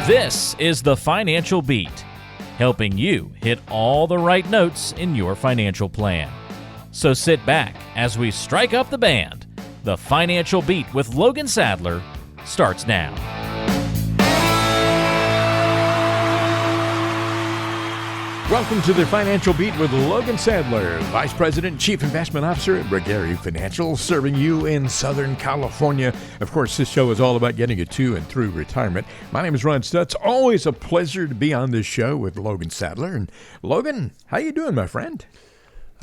This is the Financial Beat, helping you hit all the right notes in your financial plan. So sit back as we strike up the band. The Financial Beat with Logan Sadler starts now. Welcome to the Financial Beat with Logan Sadler, Vice President, Chief Investment Officer at Gregary Financial, serving you in Southern California. Of course, this show is all about getting you to and through retirement. My name is Ron Stutz. Always a pleasure to be on this show with Logan Sadler. And Logan, how you doing, my friend?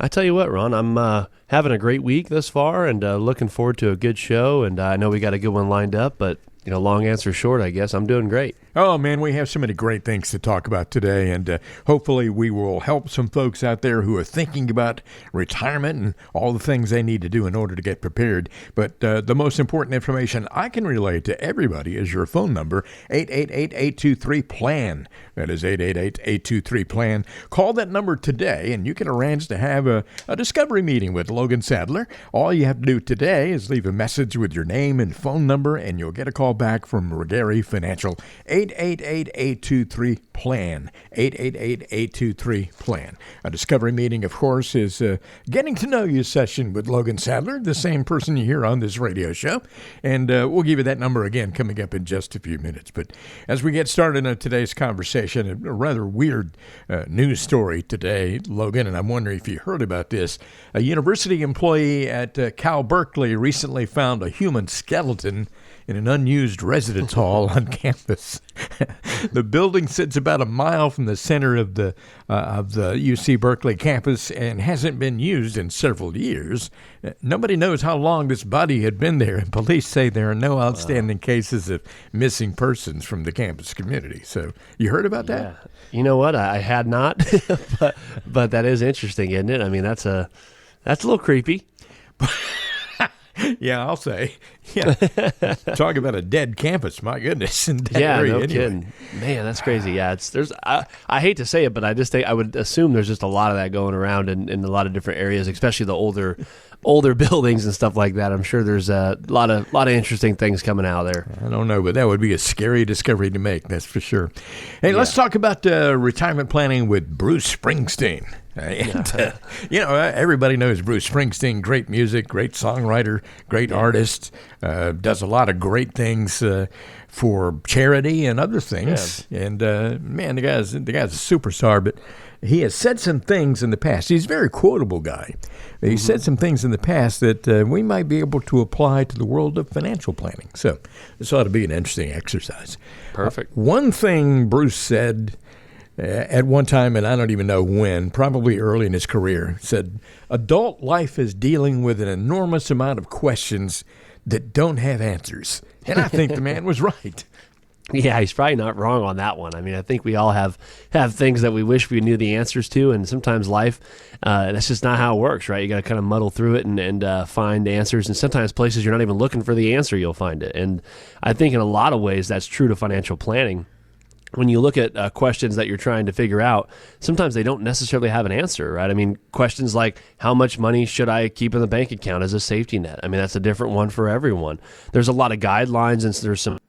I tell you what, Ron, I'm having a great week thus far and looking forward to a good show. And I know we got a good one lined up, but long answer short, I guess I'm doing great. Oh, man, we have so many great things to talk about today, and hopefully we will help some folks out there who are thinking about retirement and all the things they need to do in order to get prepared. But the most important information I can relay to everybody is your phone number, 888-823-PLAN. That is 888-823-PLAN. Call that number today, and you can arrange to have a discovery meeting with Logan Sadler. All you have to do today is leave a message with your name and phone number, and you'll get a call back from Gregary Financial. 888-823-PLAN. 888-823-PLAN. A discovery meeting, of course, is getting to know you session with Logan Sadler, the same person you hear on this radio show. And we'll give you that number again coming up in just a few minutes. But as we get started on today's conversation, a rather weird news story today, Logan, and I'm wondering if you heard about this. A university employee at Cal Berkeley recently found a human skeleton in an unused residence hall on campus. The building sits about a mile from the center of the UC Berkeley campus and hasn't been used in several years. Nobody knows how long this body had been there, and police say there are no outstanding cases of missing persons from the campus community. So you heard about that? Yeah. You know what? I had not, but that is interesting, isn't it? I mean, that's a little creepy. Yeah, I'll say. Yeah, talk about a dead campus. My goodness, in that area, no anyway. kidding. Man, that's crazy. Yeah, I hate to say it, but I just think I would assume there's just a lot of that going around in a lot of different areas, especially the older buildings and stuff like that. I'm sure there's a lot of interesting things coming out there. I don't know, but that would be a scary discovery to make. That's for sure. Hey, let's talk about retirement planning with Bruce Springsteen. Everybody knows Bruce Springsteen, great music, great songwriter, great artist, does a lot of great things for charity and other things. Yeah. And, the guy's a superstar, but he has said some things in the past. He's a very quotable guy. He said some things in the past that we might be able to apply to the world of financial planning. So this ought to be an interesting exercise. Perfect. One thing Bruce said at one time, and I don't even know when, probably early in his career, said, adult life is dealing with an enormous amount of questions that don't have answers. And I think the man was right. Yeah, he's probably not wrong on that one. I mean, I think we all have things that we wish we knew the answers to, and sometimes life, that's just not how it works, right? You got to kind of muddle through it and find answers, and sometimes places you're not even looking for the answer, you'll find it. And I think in a lot of ways that's true to financial planning. When you look at questions that you're trying to figure out, sometimes they don't necessarily have an answer, right? I mean, questions like, how much money should I keep in the bank account as a safety net? I mean, that's a different one for everyone. There's a lot of guidelines, and there's some,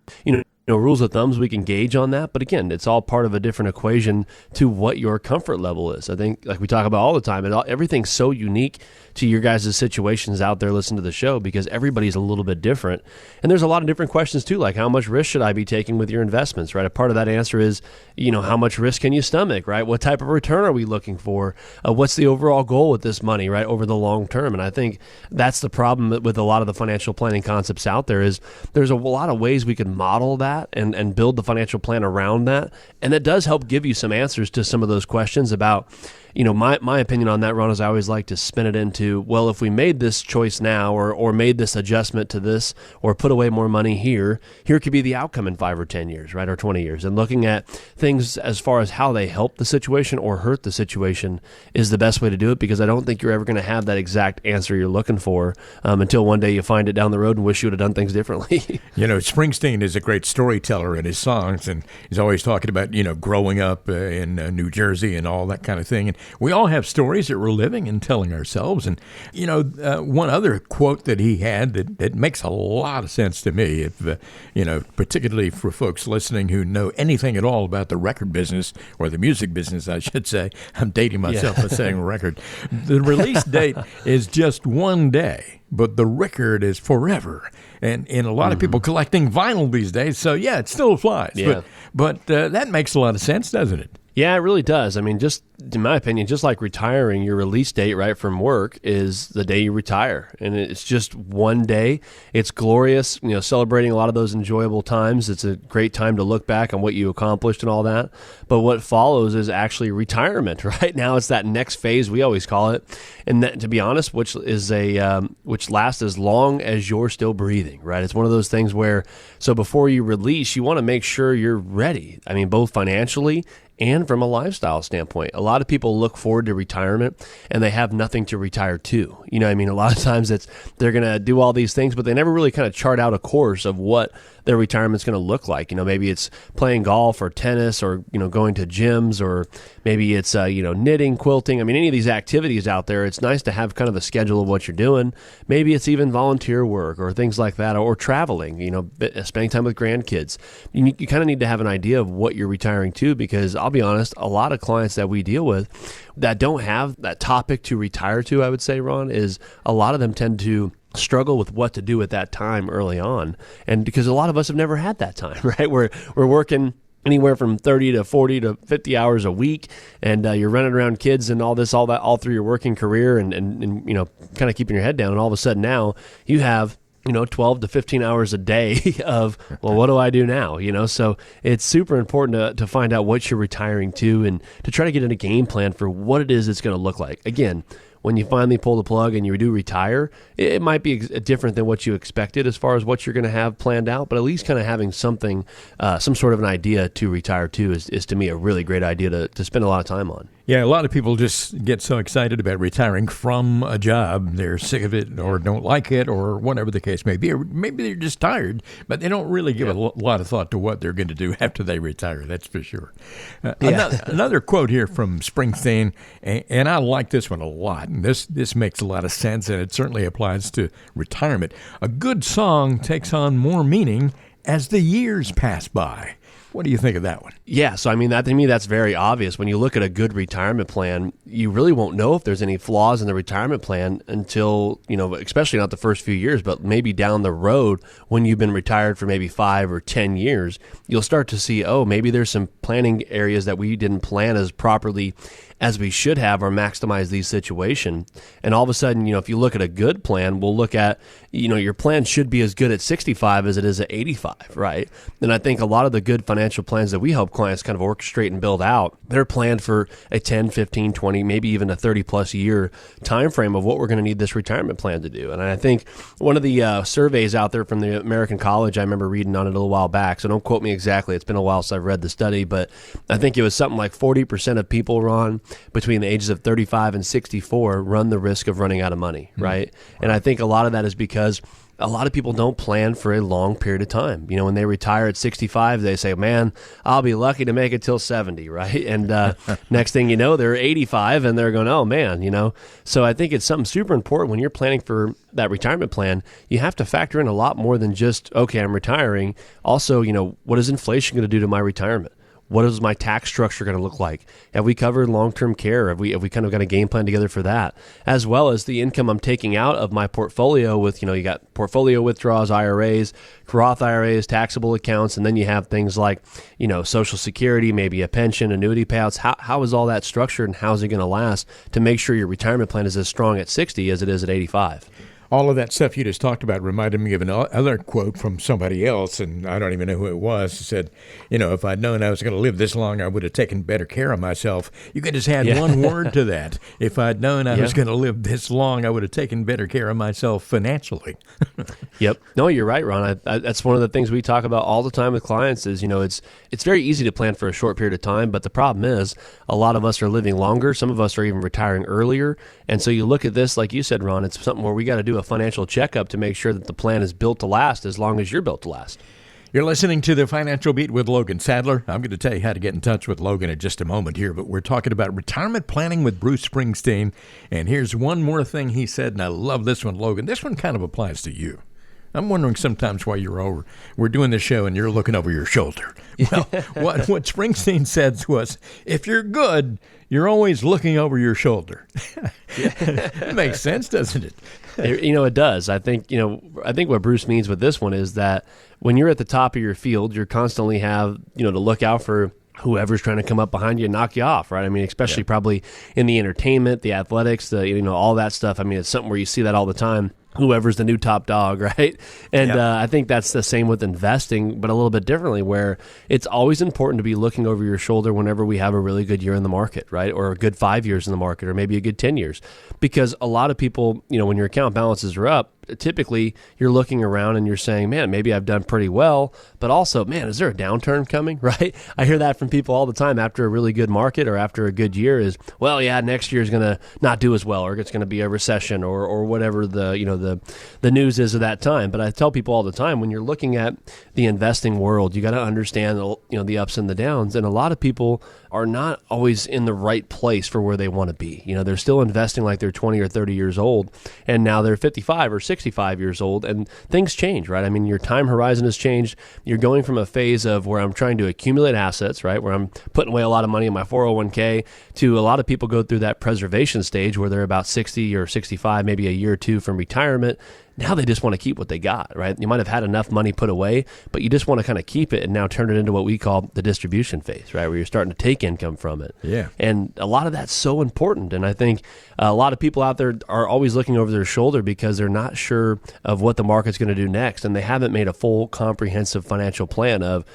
rules of thumbs we can gauge on that. But again, it's all part of a different equation to what your comfort level is. I think, like we talk about all the time, everything's so unique to your guys' situations out there listening to the show because everybody's a little bit different. And there's a lot of different questions too, like how much risk should I be taking with your investments, right? A part of that answer is, how much risk can you stomach, right? What type of return are we looking for? What's the overall goal with this money, right, over the long term? And I think that's the problem with a lot of the financial planning concepts out there is there's a lot of ways we can model that and build the financial plan around that. And it does help give you some answers to some of those questions about, my opinion on that, Ron, is I always like to spin it into, well, if we made this choice now or made this adjustment to this or put away more money here could be the outcome in 5 or 10 years, right, or 20 years. And looking at things as far as how they help the situation or hurt the situation is the best way to do it, because I don't think you're ever going to have that exact answer you're looking for until one day you find it down the road and wish you would have done things differently. Springsteen is a great storyteller in his songs, and he's always talking about, growing up in New Jersey and all that kind of thing. And we all have stories that we're living and telling ourselves. And, one other quote that he had that makes a lot of sense to me, if, particularly for folks listening who know anything at all about the record business, or the music business, I should say. I'm dating myself by saying record. The release date is just one day, but the record is forever. And a lot of people collecting vinyl these days, so yeah, it still applies. Yeah. But that makes a lot of sense, doesn't it? Yeah, it really does. I mean, just in my opinion, just like retiring, your release date, right, from work is the day you retire. And it's just one day. It's glorious, celebrating a lot of those enjoyable times. It's a great time to look back on what you accomplished and all that. But what follows is actually retirement, right? Now it's that next phase, we always call it. And that, to be honest, which lasts as long as you're still breathing, right? It's one of those things where, so before you release, you want to make sure you're ready. I mean, both financially and from a lifestyle standpoint. A lot of people look forward to retirement and they have nothing to retire to. A lot of times they're going to do all these things, but they never really kind of chart out a course of what their retirement's going to look like. Maybe it's playing golf or tennis or, going to gyms, or maybe it's, knitting, quilting. I mean, any of these activities out there, it's nice to have kind of a schedule of what you're doing. Maybe it's even volunteer work or things like that, or traveling, spending time with grandkids. You kind of need to have an idea of what you're retiring to, because I'll be honest, a lot of clients that we deal with that don't have that topic to retire to, I would say, Ron, is a lot of them tend to struggle with what to do at that time early on. And because a lot of us have never had that time, right? We're working anywhere from 30 to 40 to 50 hours a week, and you're running around kids and all that, all through your working career, and kind of keeping your head down. And all of a sudden now you have 12 to 15 hours a day of, well, what do I do now? So it's super important to find out what you're retiring to, and to try to get in a game plan for what it is it's going to look like. Again, when you finally pull the plug and you do retire, it might be different than what you expected as far as what you're going to have planned out, but at least kind of having something, some sort of an idea to retire to is to me a really great idea to spend a lot of time on. Yeah, a lot of people just get so excited about retiring from a job. They're sick of it or don't like it or whatever the case may be. Or maybe they're just tired, but they don't really give a lot of thought to what they're going to do after they retire, that's for sure. Another quote here from Springsteen, and I like this one a lot. And this makes a lot of sense, and it certainly applies to retirement. A good song takes on more meaning as the years pass by. What do you think of that one? Yeah, so that to me, that's very obvious. When you look at a good retirement plan, you really won't know if there's any flaws in the retirement plan until, especially not the first few years, but maybe down the road when you've been retired for maybe 5 or 10 years, you'll start to see, maybe there's some planning areas that we didn't plan as properly as we should have, or maximize these situations. And all of a sudden, if you look at a good plan, we'll look at, your plan should be as good at 65 as it is at 85, right? And I think a lot of the good financial plans that we help clients kind of orchestrate and build out, they're planned for a 10, 15, 20, maybe even a 30 plus year time frame of what we're going to need this retirement plan to do. And I think one of the surveys out there from the American College, I remember reading on it a little while back, so don't quote me exactly, it's been a while since I've read the study, but I think it was something like 40% of people, Ron, between the ages of 35 and 64 run the risk of running out of money, right? And I think a lot of that is because a lot of people don't plan for a long period of time. When they retire at 65, they say, man, I'll be lucky to make it till 70, right? And next thing you know, they're 85 and they're going, oh man, So I think it's something super important when you're planning for that retirement plan. You have to factor in a lot more than just, okay, I'm retiring. Also, what is inflation going to do to my retirement? What is my tax structure going to look like? Have we covered long-term care? Have we kind of got a game plan together for that? As well as the income I'm taking out of my portfolio with, you got portfolio withdrawals, IRAs, Roth IRAs, taxable accounts, and then you have things like, Social Security, maybe a pension, annuity payouts. How is all that structured, and how's it going to last to make sure your retirement plan is as strong at 60 as it is at 85? All of that stuff you just talked about reminded me of another quote from somebody else, and I don't even know who it was. He said, if I'd known I was going to live this long, I would have taken better care of myself. You could just add one word to that. If I'd known I was going to live this long, I would have taken better care of myself financially. Yep. No, you're right, Ron. That's one of the things we talk about all the time with clients is, it's very easy to plan for a short period of time, but the problem is a lot of us are living longer. Some of us are even retiring earlier. And so you look at this, like you said, Ron, it's something where we got to do a financial checkup to make sure that the plan is built to last as long as you're built to last. You're listening to the Financial Beat with Logan Sadler. I'm going to tell you how to get in touch with Logan in just a moment here, but we're talking about retirement planning with Bruce Springsteen. And here's one more thing he said, and I love this one, Logan. This one kind of applies to you. I'm wondering sometimes why we're doing this show and you're looking over your shoulder. Well, what Springsteen said was, if you're good, you're always looking over your shoulder. It makes sense, doesn't it? It does. I think what Bruce means with this one is that when you're at the top of your field, you're constantly have, to look out for whoever's trying to come up behind you and knock you off, right? I mean, especially probably in the entertainment, the athletics, all that stuff. I mean, it's something where you see that all the time. Whoever's the new top dog, right? And I think that's the same with investing, but a little bit differently, where it's always important to be looking over your shoulder whenever we have a really good year in the market, right? Or a good 5 years in the market, or maybe a good 10 years. Because a lot of people, when your account balances are up, typically you're looking around and you're saying, man, maybe I've done pretty well, but also, man, is there a downturn coming, right? I hear that from people all the time after a really good market or after a good year is, well, yeah, next year is going to not do as well, or it's going to be a recession or whatever the news is of that time. But I tell people all the time, when you're looking at the investing world, you got to understand the ups and the downs. And a lot of people are not always in the right place for where they want to be. They're still investing like they're 20 or 30 years old, and now they're 55 or 65 years old, and things change, right? I mean, your time horizon has changed. You're going from a phase of where I'm trying to accumulate assets, right, where I'm putting away a lot of money in my 401k, to a lot of people go through that preservation stage where they're about 60 or 65, maybe a year or two from retirement. Now they just want to keep what they got, right? You might have had enough money put away, but you just want to kind of keep it and now turn it into what we call the distribution phase, right? Where you're starting to take income from it. Yeah. And a lot of that's so important. And I think a lot of people out there are always looking over their shoulder because they're not sure of what the market's going to do next. And they haven't made a full comprehensive financial plan of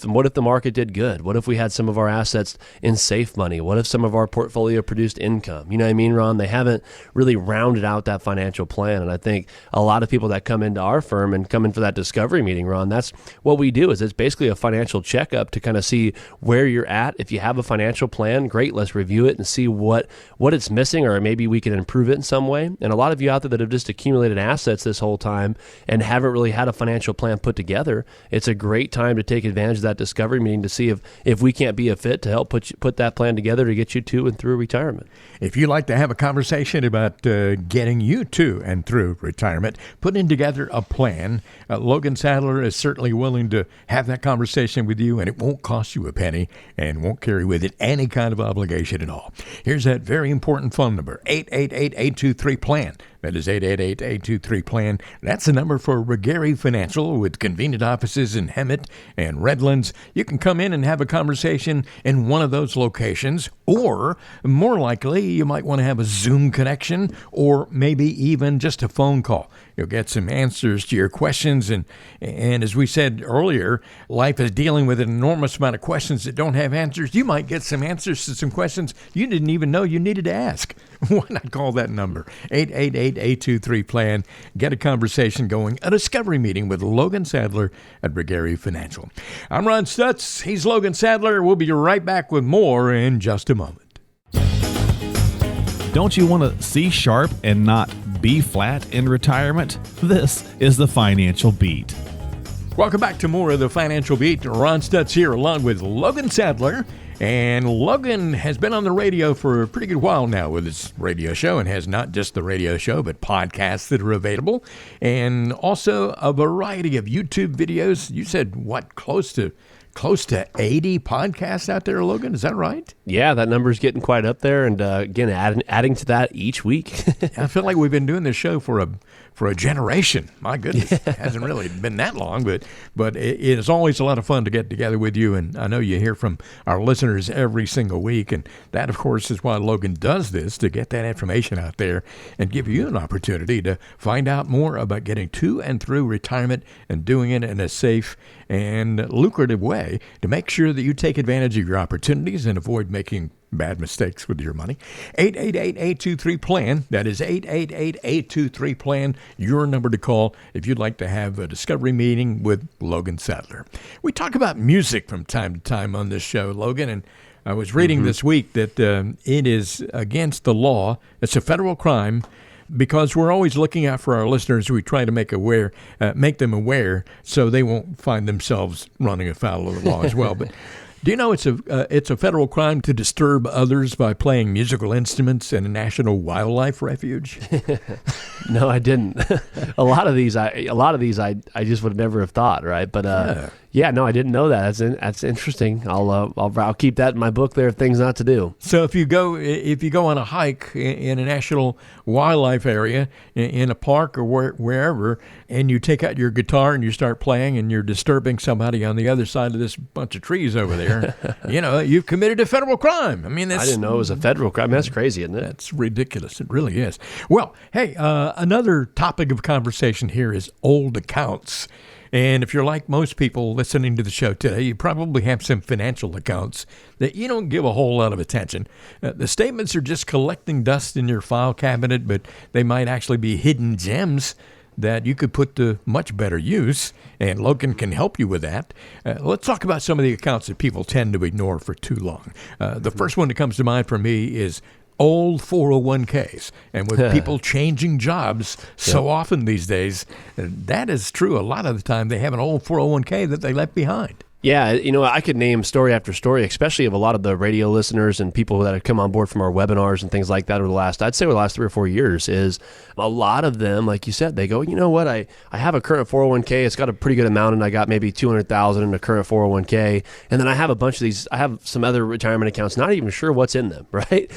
what if the market did good? What if we had some of our assets in safe money? What if some of our portfolio produced income? You know what I mean, Ron? They haven't really rounded out that financial plan. And I think a lot of people that come into our firm and come in for that discovery meeting, Ron, that's what we do. Is it's basically a financial checkup to kind of see where you're at. If you have a financial plan, great, let's review it and see what it's missing, or maybe we can improve it in some way. And a lot of you out there that have just accumulated assets this whole time and haven't really had a financial plan put together, it's a great time to take advantage of that discovery meeting to see if we can't be a fit to help put that plan together to get you to and through retirement. If you'd like to have a conversation about getting you to and through retirement, putting together a plan, Logan Sadler is certainly willing to have that conversation with you, and it won't cost you a penny and won't carry with it any kind of obligation at all. Here's that very important phone number, 888-823-PLAN. That is 888-823-PLAN. That's the number for Regary Financial with convenient offices in Hemet and Redlands. You can come in and have a conversation in one of those locations, or more likely, you might want to have a Zoom connection, or maybe even just a phone call. You'll get some answers to your questions, and as we said earlier, life is dealing with an enormous amount of questions that don't have answers. You might get some answers to some questions you didn't even know you needed to ask. Why not call that number, 888-823-PLAN. Get a conversation going, a discovery meeting with Logan Sadler at Regary Financial. I'm Ron Stutz. He's Logan Sadler. We'll be right back with more in just a moment. Don't you want to see sharp and not be flat in retirement? This is the Financial Beat. Welcome back to more of the Financial Beat. Ron Stutz here along with Logan Sadler. And Logan has been on the radio for a pretty good while now with his radio show, and has not just the radio show, but podcasts that are available, and also a variety of YouTube videos. You said, close to 80 podcasts out there, Logan? Is that right? Yeah, that number's getting quite up there. And again, adding to that each week. I feel like we've been doing this show for a generation. My goodness, it hasn't really been that long, but it is always a lot of fun to get together with you. And I know you hear from our listeners every single week. And that, of course, is why Logan does this, to get that information out there and give you an opportunity to find out more about getting to and through retirement and doing it in a safe and lucrative way to make sure that you take advantage of your opportunities and avoid making bad mistakes with your money. 888-823-PLAN. That is 888-823-PLAN. Your number to call if you'd like to have a discovery meeting with Logan Sadler. We talk about music from time to time on this show, Logan, and I was reading this week that it is against the law. It's a federal crime because we're always looking out for our listeners. We try to make them aware so they won't find themselves running afoul of the law as well. But do you know it's a federal crime to disturb others by playing musical instruments in a national wildlife refuge? No, I didn't. a lot of these I just would never have thought, right? But no, I didn't know that. That's interesting. I'll keep that in my book there of things not to do. So if you go on a hike in a national wildlife area, in a park or wherever, and you take out your guitar and you start playing and you're disturbing somebody on the other side of this bunch of trees over there, you've committed a federal crime. I mean, I didn't know it was a federal crime. That's crazy, isn't it? That's ridiculous. It really is. Well, hey, another topic of conversation here is old accounts. And if you're like most people listening to the show today, you probably have some financial accounts that you don't give a whole lot of attention. The statements are just collecting dust in your file cabinet, but they might actually be hidden gems that you could put to much better use, and Logan can help you with that. Let's talk about some of the accounts that people tend to ignore for too long. The first one that comes to mind for me is old 401ks. And with people changing jobs so often these days, that is true. A lot of the time they have an old 401k that they left behind. Yeah, I could name story after story, especially of a lot of the radio listeners and people that have come on board from our webinars and things like that over the last 3 or 4 years, is a lot of them, like you said, they go, you know what, I have a current 401k, it's got a pretty good amount, and I got maybe $200,000 in a current 401k, and then I have a bunch of these, I have some other retirement accounts, not even sure what's in them, right?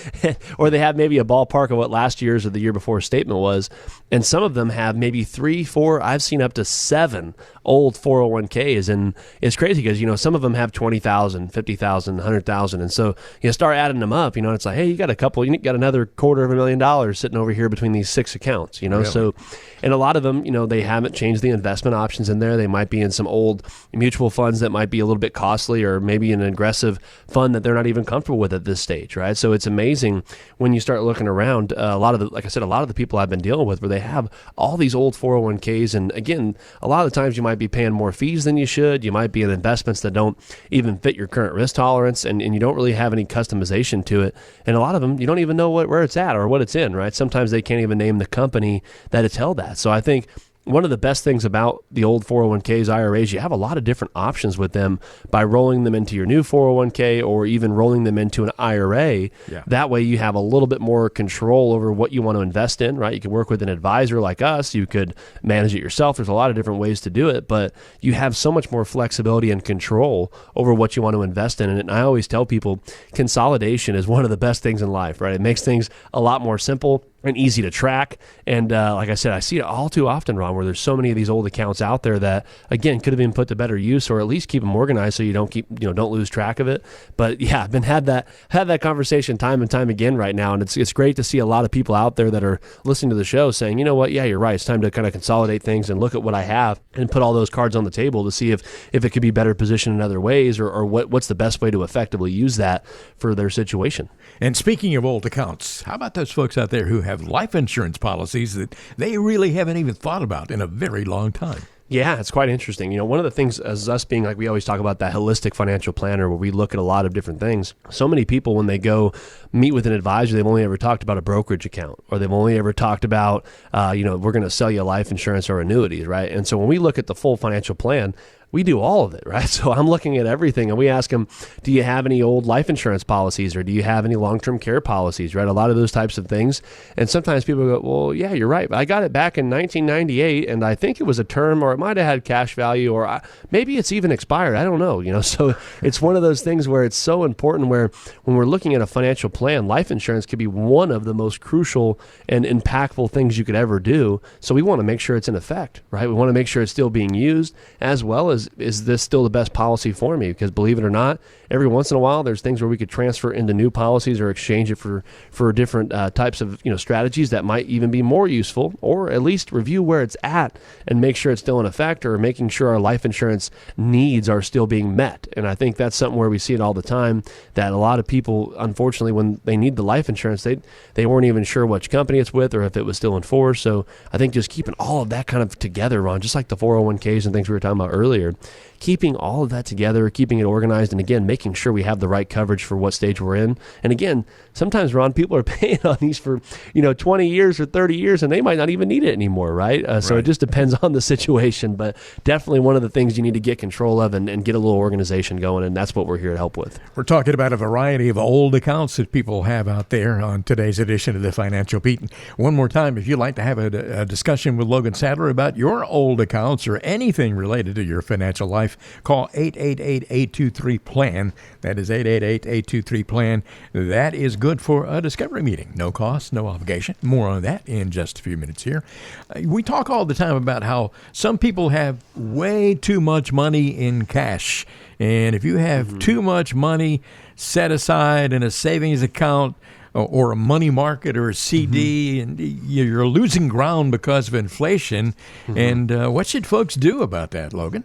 Or they have maybe a ballpark of what last year's or the year before statement was, and some of them have maybe 3, 4, I've seen up to 7 old 401ks, and it's crazy because some of them have 20,000, 50,000, 100,000, and so start adding them up. And it's like, hey, you got another $250,000 sitting over here between these 6 accounts. Really? So, and a lot of them, they haven't changed the investment options in there. They might be in some old mutual funds that might be a little bit costly, or maybe an aggressive fund that they're not even comfortable with at this stage, right? So it's amazing when you start looking around. Like I said, a lot of the people I've been dealing with, where they have all these old 401ks, and again, a lot of the times you might be paying more fees than you should. You might be in investments that don't even fit your current risk tolerance, and you don't really have any customization to it. And a lot of them, you don't even know where it's at or what it's in, right? Sometimes they can't even name the company that it's held at. So I think one of the best things about the old 401ks, IRAs, you have a lot of different options with them by rolling them into your new 401k or even rolling them into an IRA. Yeah. That way you have a little bit more control over what you want to invest in, right? You can work with an advisor like us. You could manage it yourself. There's a lot of different ways to do it, but you have so much more flexibility and control over what you want to invest in. And I always tell people consolidation is one of the best things in life, right? It makes things a lot more simple and easy to track. And like I said, I see it all too often, Ron, where there's so many of these old accounts out there that, again, could have been put to better use, or at least keep them organized so you don't lose track of it. But yeah, I've had that conversation time and time again right now, and it's great to see a lot of people out there that are listening to the show saying, you know what, yeah, you're right. It's time to kind of consolidate things and look at what I have and put all those cards on the table to see if it could be better positioned in other ways, or what's the best way to effectively use that for their situation. And speaking of old accounts, how about those folks out there who have life insurance policies that they really haven't even thought about in a very long time? Yeah, it's quite interesting. One of the things as us being, like we always talk about, that holistic financial planner where we look at a lot of different things. So many people, when they go meet with an advisor, they've only ever talked about a brokerage account, or they've only ever talked about, we're going to sell you life insurance or annuities, right? And so when we look at the full financial plan, we do all of it, right? So I'm looking at everything, and we ask them, do you have any old life insurance policies, or do you have any long-term care policies, right? A lot of those types of things. And sometimes people go, well, yeah, you're right, but I got it back in 1998, and I think it was a term, or it might have had cash value, or maybe it's even expired. I don't know, So it's one of those things where it's so important, where when we're looking at a financial plan, life insurance could be one of the most crucial and impactful things you could ever do. So we want to make sure it's in effect, right? We want to make sure it's still being used, as well as, is this still the best policy for me? Because believe it or not, every once in a while, there's things where we could transfer into new policies or exchange it for different types of strategies that might even be more useful, or at least review where it's at and make sure it's still in effect, or making sure our life insurance needs are still being met. And I think that's something where we see it all the time, that a lot of people, unfortunately, when they need the life insurance, they weren't even sure which company it's with or if it was still in force. So I think just keeping all of that kind of together, Ron, just like the 401ks and things we were talking about earlier, keeping all of that together, keeping it organized, and again, making sure we have the right coverage for what stage we're in. And again, sometimes, Ron, people are paying on these for 20 years or 30 years, and they might not even need it anymore, right? So it just depends on the situation, but definitely one of the things you need to get control of and get a little organization going, and that's what we're here to help with. We're talking about a variety of old accounts that people have out there on today's edition of the Financial Beat. And one more time, if you'd like to have a discussion with Logan Sadler about your old accounts or anything related to your financial life, call 888-823-PLAN. That is 888-823-PLAN. That is good for a discovery meeting. No cost, no obligation. More on that in just a few minutes here. We talk all the time about how some people have way too much money in cash. And if you have too much money set aside in a savings account or a money market or a CD, and you're losing ground because of inflation. And what should folks do about that, Logan?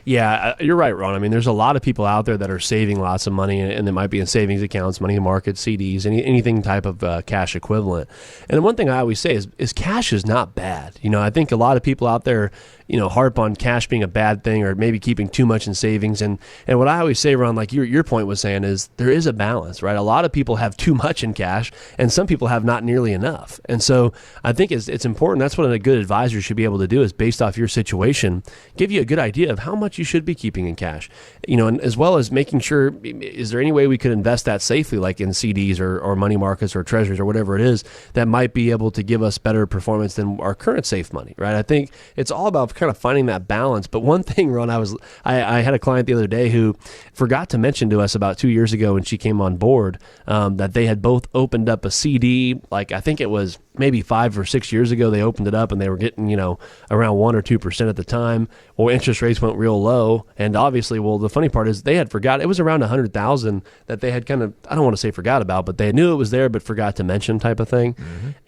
Yeah, you're right, Ron. I mean, there's a lot of people out there that are saving lots of money, and they might be in savings accounts, money market, CDs, anything type of cash equivalent. And one thing I always say is cash is not bad. I think a lot of people out there, harp on cash being a bad thing or maybe keeping too much in savings. And what I always say, Ron, like your point was saying, is there is a balance, right? A lot of people have too much in cash, and some people have not nearly enough. And so I think it's important. That's what a good advisor should be able to do, is based off your situation, give you a good idea of how much you should be keeping in cash, and as well as making sure, is there any way we could invest that safely, like in CDs or money markets or treasuries or whatever it is, that might be able to give us better performance than our current safe money, right? I think it's all about kind of finding that balance. But one thing, Ron, I had a client the other day who forgot to mention to us about 2 years ago when she came on board, that they had both opened up a CD, like I think it was maybe 5 or 6 years ago. They opened it up and they were getting, around 1 or 2% at the time, or interest rates went real low. And obviously, the funny part is they had forgot, it was around 100,000 that they had kind of, I don't want to say forgot about, but they knew it was there, but forgot to mention type of thing.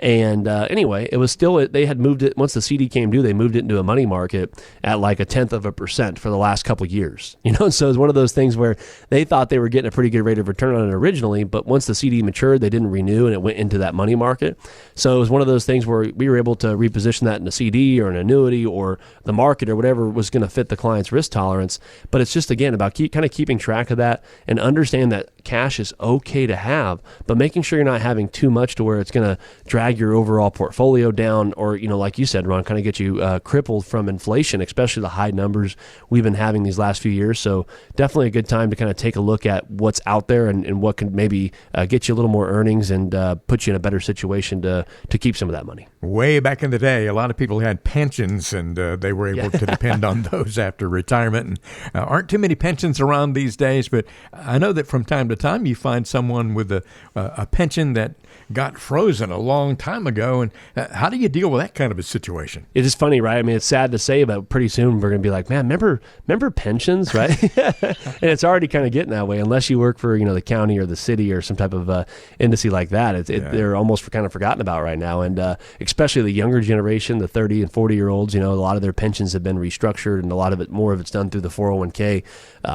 And anyway, it was still, they had moved it, once the CD came due, they moved it into a money market at like 0.1% for the last couple years, so it's one of those things where they thought they were getting a pretty good rate of return on it originally, but once the CD matured, they didn't renew and it went into that money market. So it was one of those things where we were able to reposition that in a CD or an annuity or the market or whatever was going to fit the client's risk tolerance. But it's just, again, about keeping track of that and understand that cash is okay to have, but making sure you're not having too much to where it's going to drag your overall portfolio down, or, like you said, Ron, kind of get you crippled from inflation, especially the high numbers we've been having these last few years. So definitely a good time to kind of take a look at what's out there and what can maybe get you a little more earnings and put you in a better situation to keep some of that money. Way back in the day, a lot of people had pensions, and they were able to depend on those after retirement. And aren't too many pensions around these days, but I know that from time to time you find someone with a pension that got frozen a long time ago. And how do you deal with that kind of a situation? It is funny, right? I mean, it's sad to say, but pretty soon we're going to be like, man, remember pensions, right? And it's already kind of getting that way, unless you work for, the county or the city or some type of industry like that. They're almost kind of forgotten about right now. And especially the younger generation, the 30 and 40-year-olds, a lot of their pensions have been restructured, and a lot of it, more of it's done through the 401k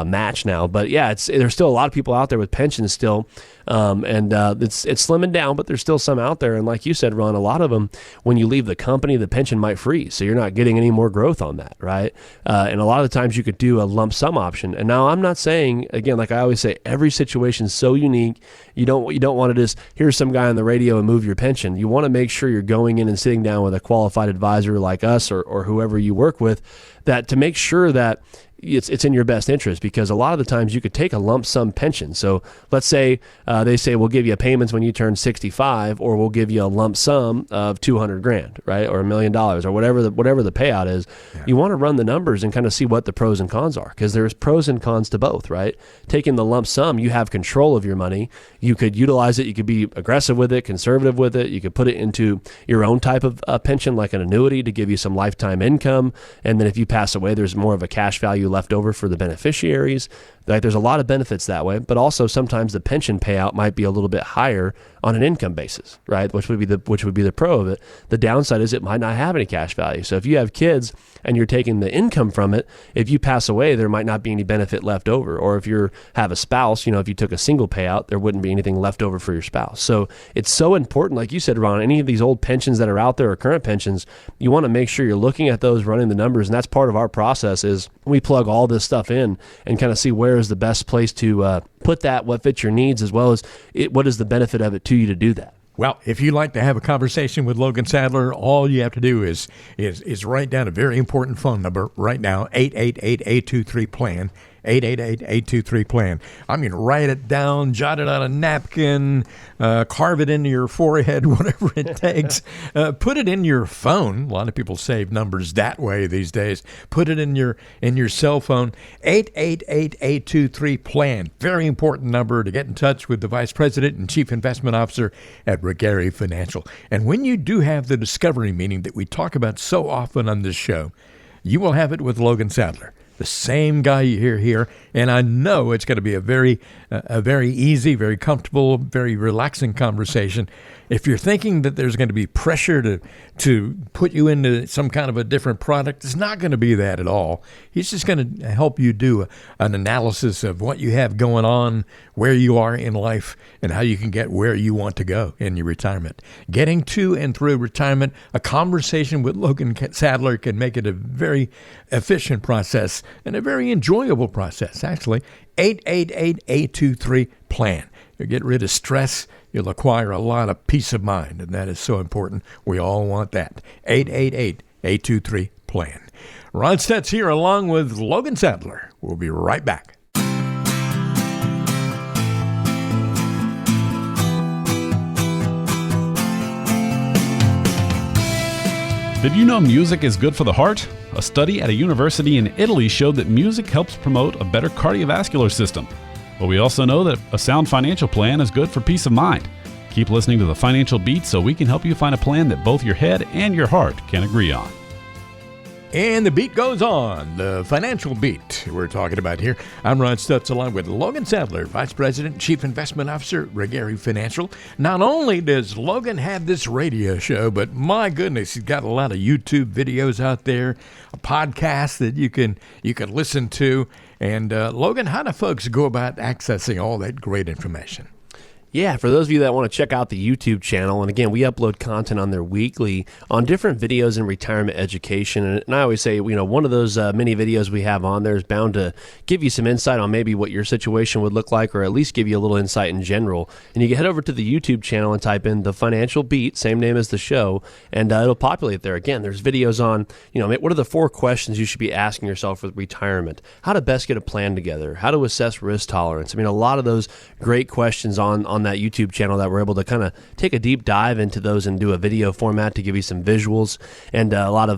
match now. But yeah, there's still a lot of people out there with pensions still. It's slimming down, but there's still some out there. And like you said, Ron, a lot of them, when you leave the company, the pension might freeze. So you're not getting any more growth on that, right? And a lot of the times you could do a lump sum option. And now I'm not saying, again, like I always say, every situation is so unique. You don't want to just, here's some guy on the radio and move your pension. You want to make sure you're going in and sitting down with a qualified advisor like us or whoever you work with, that to make sure that it's in your best interest, because a lot of the times you could take a lump sum pension. So let's say they say we'll give you payments when you turn 65, or we'll give you a lump sum of $200,000, right, or $1 million, or whatever the payout is. Yeah. You want to run the numbers and kind of see what the pros and cons are, because there's pros and cons to both, right? Taking the lump sum, you have control of your money. You could utilize it. You could be aggressive with it, conservative with it. You could put it into your own type of pension, like an annuity, to give you some lifetime income. And then if you pass away, there's more of a cash value left over for the beneficiaries. Like there's a lot of benefits that way, but also sometimes the pension payout might be a little bit higher on an income basis, right? Which would be the pro of it. The downside is it might not have any cash value. So if you have kids and you're taking the income from it, if you pass away, there might not be any benefit left over. Or if you have a spouse, if you took a single payout, there wouldn't be anything left over for your spouse. So it's so important, like you said, Ron, any of these old pensions that are out there or current pensions, you want to make sure you're looking at those, running the numbers. And that's part of our process is we plug all this stuff in and kind of see where is the best place to put that, what fits your needs, as well as what is the benefit of it to you to do that. Well, if you'd like to have a conversation with Logan Sadler, all you have to do is write down a very important phone number right now, 888-823-PLAN, 888-823-PLAN. I mean, write it down, jot it on a napkin, carve it into your forehead, whatever it takes. Put it in your phone. A lot of people save numbers that way these days. Put it in your cell phone, 888-823-PLAN. Very important number to get in touch with the Vice President and Chief Investment Officer at Regari Financial. And when you do have the discovery meeting that we talk about so often on this show, you will have it with Logan Sadler, the same guy you hear here, and I know it's going to be a very easy, very comfortable, very relaxing conversation. If you're thinking that there's going to be pressure to put you into some kind of a different product, it's not going to be that at all. He's just going to help you do an analysis of what you have going on, where you are in life, and how you can get where you want to go in your retirement. Getting to and through retirement, a conversation with Logan Sadler can make it a very efficient process and a very enjoyable process, actually. 888-823-PLAN. You'll get rid of stress. You'll acquire a lot of peace of mind, and that is so important. We all want that. 888-823-PLAN. Ron Stutz here along with Logan Sadler. We'll be right back. Did you know music is good for the heart? A study at a university in Italy showed that music helps promote a better cardiovascular system. But we also know that a sound financial plan is good for peace of mind. Keep listening to the Financial Beat so we can help you find a plan that both your head and your heart can agree on. And the beat goes on, the Financial Beat we're talking about here. I'm Ron Stutz along with Logan Sadler, Vice President, Chief Investment Officer, Regari Financial. Not only does Logan have this radio show, but my goodness, he's got a lot of YouTube videos out there, a podcast that you can listen to. And Logan, how do folks go about accessing all that great information? Yeah, for those of you that want to check out the YouTube channel, and again, we upload content on there weekly on different videos in retirement education. And I always say, one of those mini videos we have on there is bound to give you some insight on maybe what your situation would look like, or at least give you a little insight in general. And you can head over to the YouTube channel and type in The Financial Beat, same name as the show, and it'll populate there. Again, there's videos on, what are the 4 questions you should be asking yourself with retirement? How to best get a plan together? How to assess risk tolerance? A lot of those great questions on that YouTube channel that we're able to kind of take a deep dive into those and do a video format to give you some visuals, and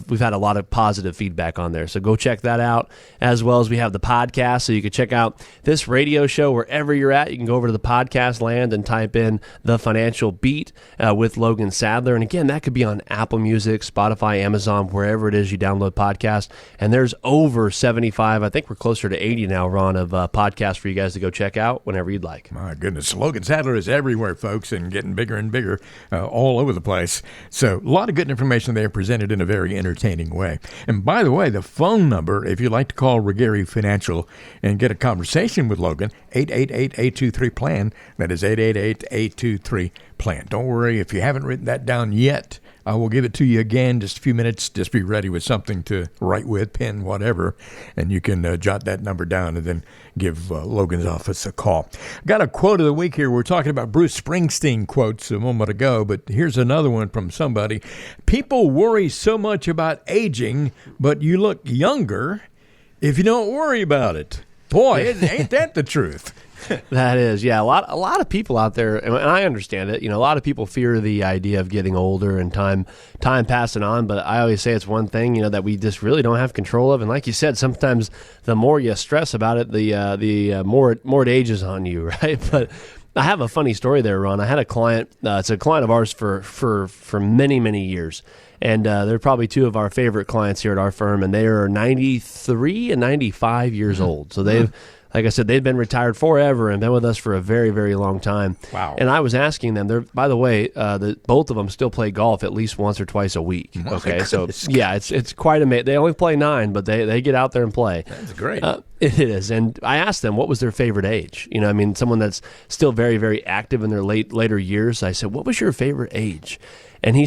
we've had a lot of positive feedback on there, so go check that out, as well as we have the podcast, so you can check out this radio show wherever you're at. You can go over to the podcast land and type in The Financial Beat with Logan Sadler, and again, that could be on Apple Music, Spotify, Amazon, wherever it is you download podcasts, and there's over 75, I think we're closer to 80 now, Ron, of podcasts for you guys to go check out whenever you'd like. My goodness, Logan Sadler is everywhere, folks, and getting bigger and bigger all over the place. So a lot of good information there presented in a very entertaining way. And by the way, the phone number, if you'd like to call Regari Financial and get a conversation with Logan, 888-823-PLAN. That is 888-823-PLAN. Don't worry, if you haven't written that down yet, I will give it to you again, just a few minutes. Just be ready with something to write with, pen, whatever, and you can jot that number down and then give Logan's office a call. Got a quote of the week here. We're talking about Bruce Springsteen quotes a moment ago, but here's another one from somebody. People worry so much about aging, but you look younger if you don't worry about it. Boy, ain't that the truth? That is, yeah. A lot of people out there, and I understand it. A lot of people fear the idea of getting older and time passing on. But I always say it's one thing, that we just really don't have control of. And like you said, sometimes the more you stress about it, the more it ages on you, right? But I have a funny story there, Ron. I had a client. It's a client of ours for many, many years. And they're probably 2 of our favorite clients here at our firm, and they are 93 and 95 years old. So they've like I said, they've been retired forever and been with us for a very, very long time. Wow. And I was asking them, by the way, both of them still play golf at least once or twice a week. My Okay, so goodness. yeah, it's quite amazing. They only play 9, but they get out there and play. That's great. It is. And I asked them, what was their favorite age? You know, I mean, someone that's still very, very active in their later years. I said, what was your favorite age? And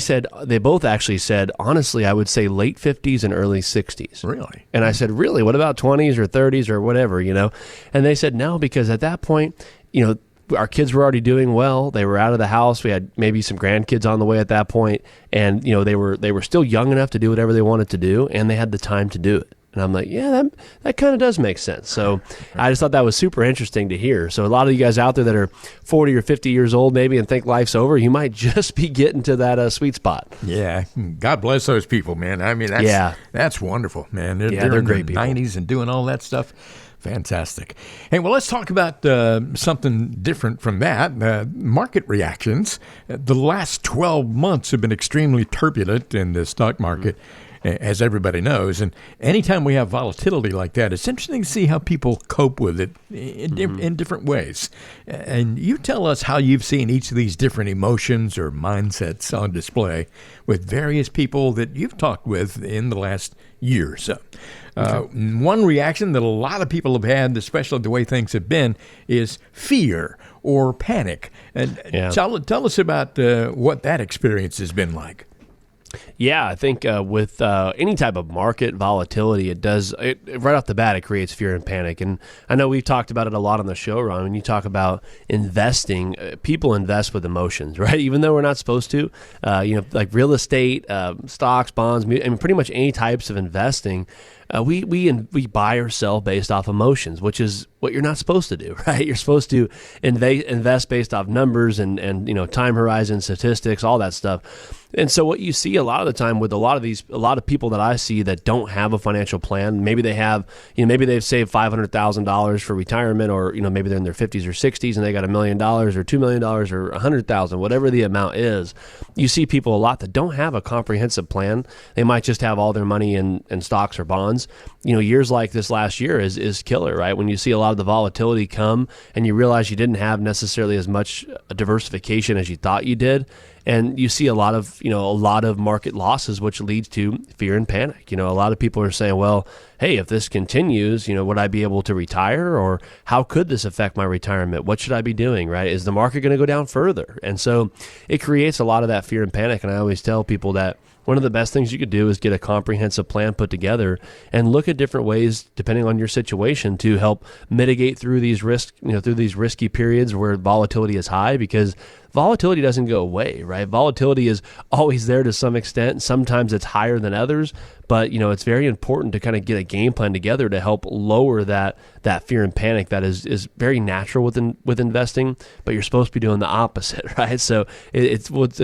they both actually said, honestly, I would say late 50s and early 60s. Really? And I said, really? What about 20s or 30s or whatever, you know? And they said, no, because at that point, you know, our kids were already doing well. They were out of the house. We had maybe some grandkids on the way at that point. And, you know, they were still young enough to do whatever they wanted to do, and they had the time to do it. And I'm like, yeah, that kind of does make sense. So I just thought that was super interesting to hear. So a lot of you guys out there that are 40 or 50 years old maybe and think life's over, you might just be getting to that sweet spot. Yeah. God bless those people, man. I mean, that's wonderful, man. They're in great their people. 90s and doing all that stuff. Fantastic. Hey, well, let's talk about something different from that. Market reactions. The last 12 months have been extremely turbulent in the stock market. As everybody knows. And anytime we have volatility like that, it's interesting to see how people cope with it in different ways. And you tell us how you've seen each of these different emotions or mindsets on display with various people that you've talked with in the last year or so. One reaction that a lot of people have had, especially the way things have been, is fear or panic. And tell us about what that experience has been like. Yeah, I think with any type of market volatility, right off the bat, it creates fear and panic. And I know we've talked about it a lot on the show, Ron. When you talk about investing, people invest with emotions, right? Even though we're not supposed to, like real estate, stocks, bonds, and pretty much any types of investing. We buy or sell based off emotions, which is what you're not supposed to do, right? You're supposed to invest based off numbers and time horizon, statistics, all that stuff. And so what you see a lot of the time with a lot of people that I see that don't have a financial plan, maybe they have, maybe they've saved $500,000 for retirement, or maybe they're in their 50s or 60s and they got $1 million or $2 million or $100,000, whatever the amount is. You see people a lot that don't have a comprehensive plan. They might just have all their money in stocks or bonds. Years like this last year is killer, right? When you see a lot of the volatility come and you realize you didn't have necessarily as much diversification as you thought you did. And you see a lot of market losses, which leads to fear and panic. A lot of people are saying, well, hey, if this continues, would I be able to retire? Or how could this affect my retirement? What should I be doing, right? Is the market going to go down further? And so it creates a lot of that fear and panic. And I always tell people that one of the best things you could do is get a comprehensive plan put together and look at different ways, depending on your situation, to help mitigate through these risky periods where volatility is high, because volatility doesn't go away, right? Volatility is always there to some extent. Sometimes it's higher than others, but it's very important to kind of get a game plan together to help lower that fear and panic that is very natural with investing, but you're supposed to be doing the opposite, right? So it's what's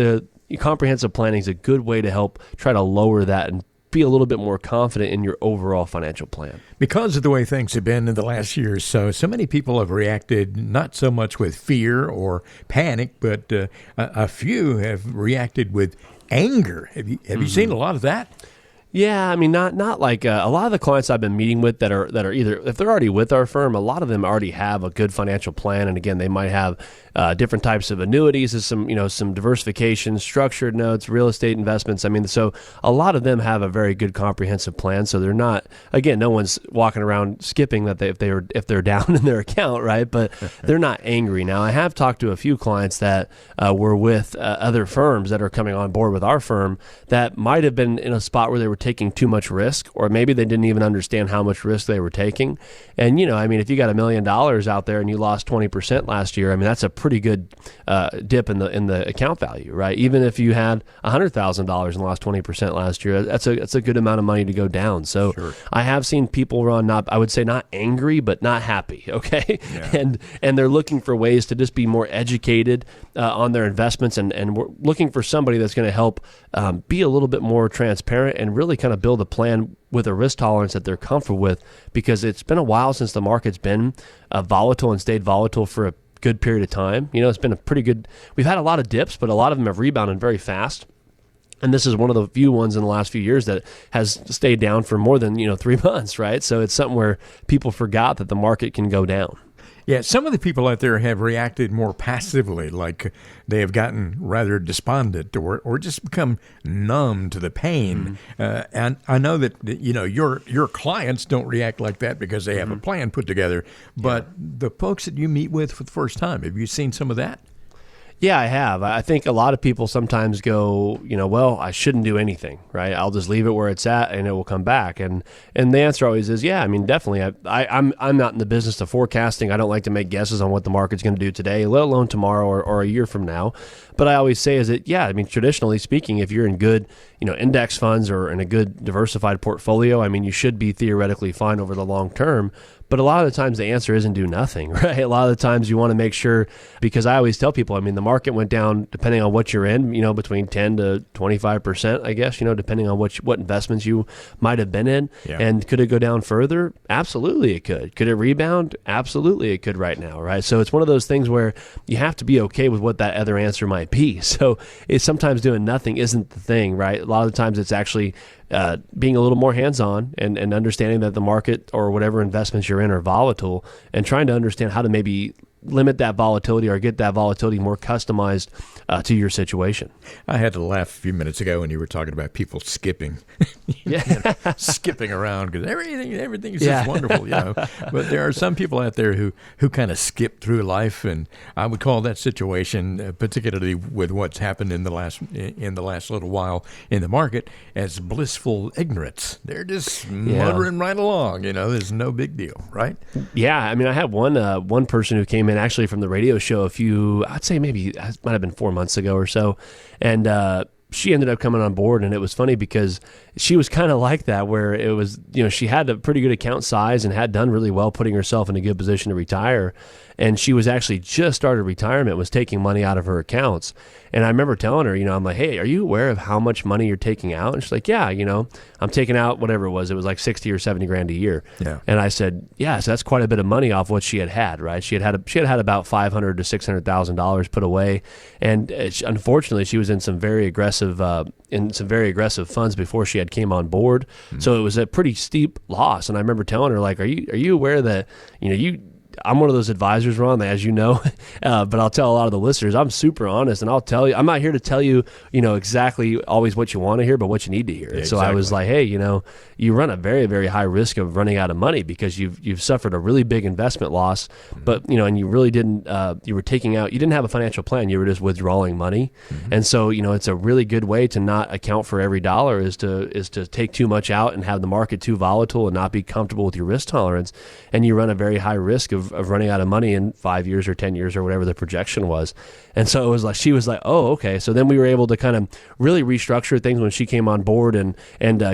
comprehensive planning is a good way to help try to lower that and be a little bit more confident in your overall financial plan. Because of the way things have been in the last year or so many people have reacted not so much with fear or panic, but a few have reacted with anger. Have you seen a lot of that? Yeah, I mean, not like a lot of the clients I've been meeting with that are either, if they're already with our firm, a lot of them already have a good financial plan, and again, they might have different types of annuities, some diversification, structured notes, real estate investments. I mean, so a lot of them have a very good comprehensive plan. So they're not, again, no one's walking around skipping that if they're down in their account, right? But they're not angry. Now, I have talked to a few clients that were with other firms that are coming on board with our firm that might have been in a spot where they were taking too much risk, or maybe they didn't even understand how much risk they were taking. And, if you got $1 million out there and you lost 20% last year, I mean, that's a pretty good dip in the account value, right? Even if you had $100,000 and lost 20% last year, that's a good amount of money to go down. So sure. I have seen people run I would say not angry, but not happy. Okay. Yeah. And they're looking for ways to just be more educated on their investments, and we're looking for somebody that's going to help be a little bit more transparent and really kind of build a plan with a risk tolerance that they're comfortable with, because it's been a while since the market's been volatile and stayed volatile for a good period of time. It's been we've had a lot of dips, but a lot of them have rebounded very fast. And this is one of the few ones in the last few years that has stayed down for more than 3 months, right? So it's something where people forgot that the market can go down. Yeah, some of the people out there have reacted more passively, like they have gotten rather despondent or just become numb to the pain. And I know that your clients don't react like that because they have a plan put together. But the folks that you meet with for the first time, have you seen some of that? Yeah, I have. I think a lot of people sometimes go, well, I shouldn't do anything, right? I'll just leave it where it's at and it will come back. And the answer always is, yeah, I mean, definitely. I'm not in the business of forecasting. I don't like to make guesses on what the market's going to do today, let alone tomorrow or a year from now. But I always say is that, yeah, I mean, traditionally speaking, if you're in good, index funds or in a good diversified portfolio, I mean, you should be theoretically fine over the long term. But a lot of the times the answer isn't do nothing, right? A lot of the times you want to make sure, because I always tell people, I mean, the market went down, depending on what you're in, between 10 to 25%, I guess, depending on what investments you might have been in. Yeah. And could it go down further? Absolutely it could. Could it rebound? Absolutely it could right now, right? So it's one of those things where you have to be okay with what that other answer might be. So it's sometimes doing nothing isn't the thing, right? A lot of the times it's actually being a little more hands-on and understanding that the market or whatever investments you're in are volatile and trying to understand how to maybe limit that volatility or get that volatility more customized to your situation. I had to laugh a few minutes ago when you were talking about people skipping, skipping around because everything's just wonderful, But there are some people out there who kind of skip through life, and I would call that situation, particularly with what's happened in the last little while in the market, as blissful ignorance. They're just muttering right along. There's no big deal, right? Yeah, I mean, I had one person who came in actually from the radio show I'd say maybe it might have been 4 months ago or so. And she ended up coming on board, and it was funny because she was kind of like that, where it was, she had a pretty good account size and had done really well putting herself in a good position to retire. And she was actually just started retirement, was taking money out of her accounts. And I remember telling her, I'm like, hey, are you aware of how much money you're taking out? And she's like, yeah, I'm taking out whatever it was like 60 or 70 grand a year. Yeah. And I said, yeah, so that's quite a bit of money off what she had, right? She had about $500,000 to $600,000 put away. And unfortunately, she was in some very aggressive funds before she came on board. Mm-hmm. So it was a pretty steep loss. And I remember telling her, like, are you aware that, I'm one of those advisors, Ron, as you know, but I'll tell a lot of the listeners, I'm super honest, and I'll tell you, I'm not here to tell you, exactly always what you want to hear, but what you need to hear. Yeah, so I was like, hey, you run a very, very high risk of running out of money because you've suffered a really big investment loss, but, and you really didn't, you didn't have a financial plan. You were just withdrawing money. Mm-hmm. And so, it's a really good way to not account for every dollar is to take too much out and have the market too volatile and not be comfortable with your risk tolerance. And you run a very high risk of running out of money in 5 years or 10 years or whatever the projection was. And so it was like, she was like, oh, okay. So then we were able to kind of really restructure things when she came on board and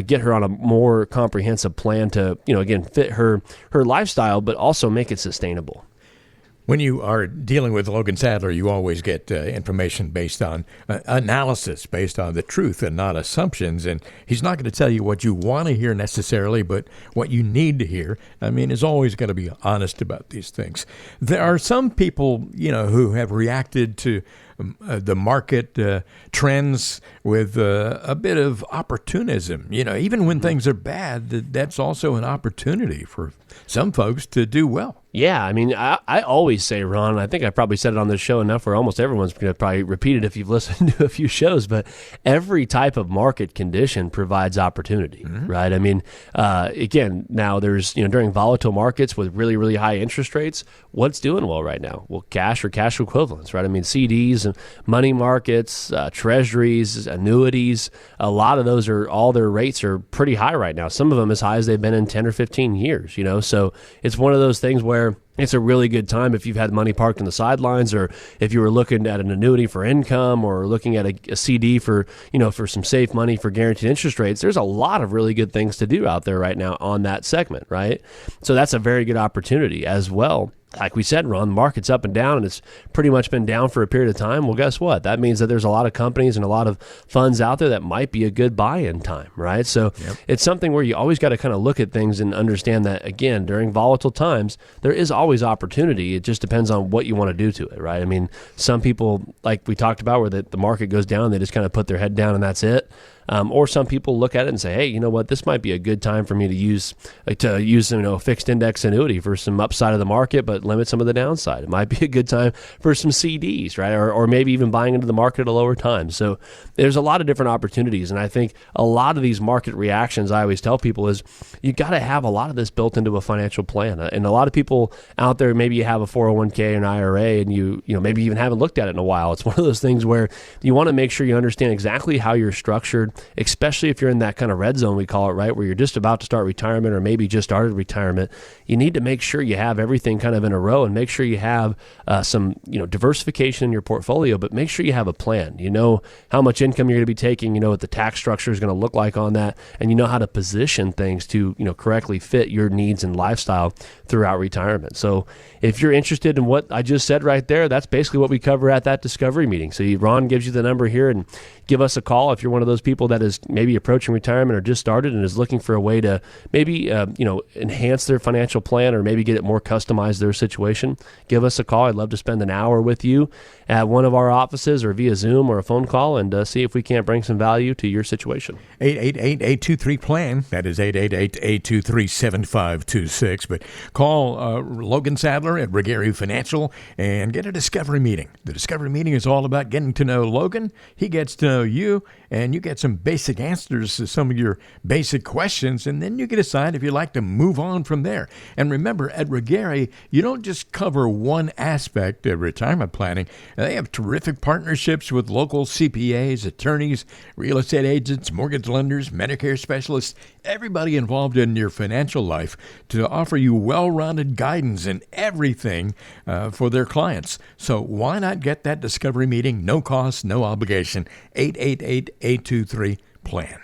get her on a more comprehensive plan to, again, fit her lifestyle, but also make it sustainable. When you are dealing with Logan Sadler, you always get information based on analysis, based on the truth and not assumptions. And he's not going to tell you what you want to hear necessarily, but what you need to hear. I mean, is always going to be honest about these things. There are some people, who have reacted to the market trends with a bit of opportunism. Even when things are bad, that's also an opportunity for some folks to do well. Yeah, I mean, I always say, Ron, I think I probably said it on this show enough where almost everyone's going to probably repeat it if you've listened to a few shows, but every type of market condition provides opportunity, right? I mean, again, now there's, during volatile markets with really, really high interest rates, what's doing well right now? Well, cash or cash equivalents, right? I mean, CDs and money markets, treasuries, annuities, a lot of those all their rates are pretty high right now. Some of them as high as they've been in 10 or 15 years, So it's one of those things where it's a really good time if you've had money parked on the sidelines, or if you were looking at an annuity for income, or looking at a CD for some safe money for guaranteed interest rates. There's a lot of really good things to do out there right now on that segment, right? So that's a very good opportunity as well. like we said, Ron, the market's up and down, and it's pretty much been down for a period of time. Well, guess what? That means that there's a lot of companies and a lot of funds out there that might be a good buy-in time, right? So it's something where you always got to kind of look at things and understand that, again, during volatile times, there is always opportunity. It just depends on what you want to do to it, right? I mean, some people, like we talked about, where the market goes down, they just kind of put their head down and that's it. Or some people look at it and say, hey, you know what, this might be a good time for me to use a fixed index annuity for some upside of the market, but limit some of the downside. It might be a good time for some CDs, right? Or maybe even buying into the market at a lower time. So there's a lot of different opportunities. And I think a lot of these market reactions, I always tell people, is you got to have a lot of this built into a financial plan. And a lot of people out there, maybe you have a 401k or an IRA and you maybe even haven't looked at it in a while. It's one of those things where you want to make sure you understand exactly how you're structured, especially if you're in that kind of red zone, we call it, right, where you're just about to start retirement or maybe just started retirement. You need to make sure you have everything kind of in a row and make sure you have some diversification in your portfolio, but make sure you have a plan. You know how much income you're going to be taking, you know what the tax structure is going to look like on that, and you know how to position things to correctly fit your needs and lifestyle throughout retirement. So if you're interested in what I just said right there, that's basically what we cover at that discovery meeting. So Ron gives you the number here, and give us a call if you're one of those people that is maybe approaching retirement or just started and is looking for a way to maybe enhance their financial plan or maybe get it more customized to their situation. Give us a call. I'd love to spend an hour with you at one of our offices or via Zoom or a phone call and see if we can't bring some value to your situation. 888-823-PLAN. That is 888-823-7526. But call Logan Sadler at Regari Financial and get a discovery meeting. The discovery meeting is all about getting to know Logan. He gets to know you, and you get some basic answers to some of your basic questions, and then you can decide if you'd like to move on from there. And remember, at Regari, you don't just cover one aspect of retirement planning. They have terrific partnerships with local CPAs, attorneys, real estate agents, mortgage lenders, Medicare specialists, everybody involved in your financial life to offer you well-rounded guidance in everything for their clients. So why not get that discovery meeting? No cost, no obligation. 888-823-PLAN.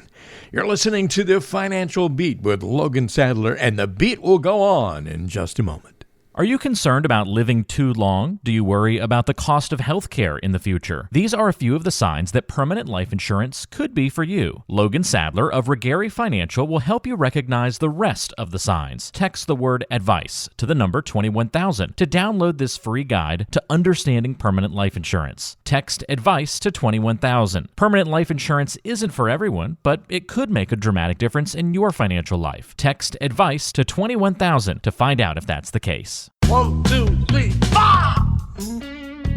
You're listening to The Financial Beat with Logan Sadler, and the beat will go on in just a moment. Are you concerned about living too long? Do you worry about the cost of health care in the future? These are a few of the signs that permanent life insurance could be for you. Logan Sadler of Regari Financial will help you recognize the rest of the signs. Text the word ADVICE to the number 21000 to download this free guide to understanding permanent life insurance. Text ADVICE to 21000. Permanent life insurance isn't for everyone, but it could make a dramatic difference in your financial life. Text ADVICE to 21000 to find out if that's the case. 1, 2, 3, 4!